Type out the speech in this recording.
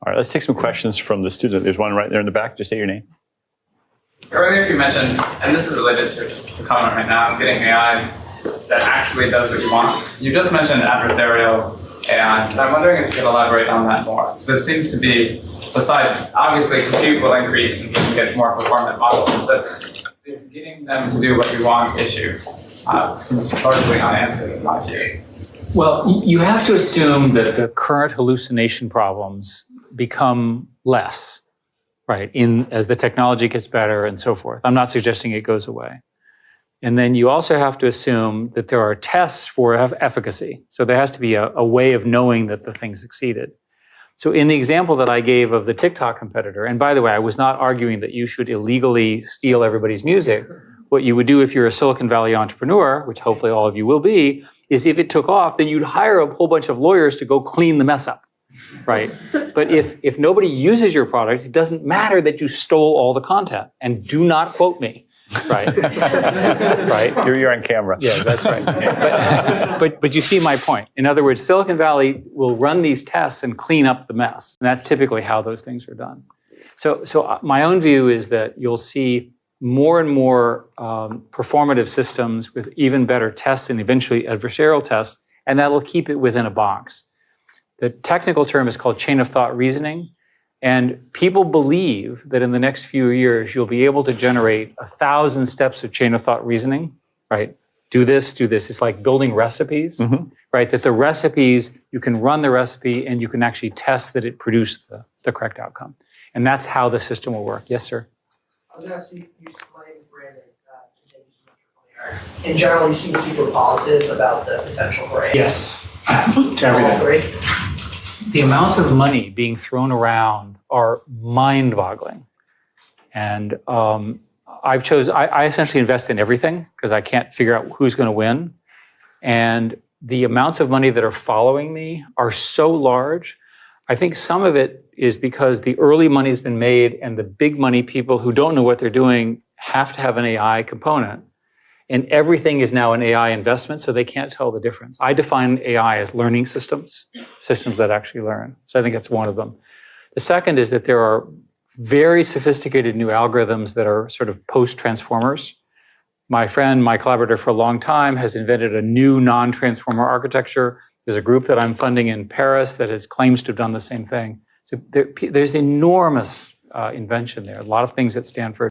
All right, let's take some questions from the student. There's one right there in the back. Just say your name. Earlier you mentioned, and this is related to just the comment right now, getting AI that actually does what you want. You just mentioned adversarial AI, and I'm wondering if you could elaborate on that more. So this seems to be, besides, obviously compute will increase and we can get more performant models, but is getting them to do what we want issue seems largely unanswered in my view. Well, you have to assume that the current hallucination problems become less, right, as the technology gets better and so forth. I'm not suggesting it goes away. And then you also have to assume that there are tests for efficacy. So there has to be a way of knowing that the thing succeeded. So in the example that I gave of the TikTok competitor, and by the way, I was not arguing that you should illegally steal everybody's music. What you would do if you're a Silicon Valley entrepreneur, which hopefully all of you will be, is if it took off, then you'd hire a whole bunch of lawyers to go clean the mess up, right? But if nobody uses your product, it doesn't matter that you stole all the content. And do not quote me, right? Right? You're on camera. Yeah, that's right. But you see my point. In other words, Silicon Valley will run these tests and clean up the mess. And that's typically how those things are done. So my own view is that you'll see more and more performative systems with even better tests and eventually adversarial tests, and that'll keep it within a box. The technical term is called chain of thought reasoning, and people believe that in the next few years, you'll be able to generate 1,000 steps of chain of thought reasoning, right? Do this, do this. It's like building recipes, right? That the recipes, you can run the recipe and you can actually test that it produced the correct outcome. And that's how the system will work. Yes, sir? I was going to ask you, my name is Brandon, thank you so much for coming here. In general, you seem super positive about the potential for AI. Yes, to everything. The amounts of money being thrown around are mind-boggling. And I essentially invest in everything because I can't figure out who's going to win. And the amounts of money that are following me are so large. I think some of it is because the early money's been made and the big money people who don't know what they're doing have to have an AI component. And everything is now an AI investment, so they can't tell the difference. I define AI as learning systems that actually learn. So I think that's one of them. The second is that there are very sophisticated new algorithms that are sort of post-transformers. My friend, my collaborator for a long time, has invented a new non-transformer architecture. There's a group that I'm funding in Paris that claims to have done the same thing. So there's enormous invention there. A lot of things at Stanford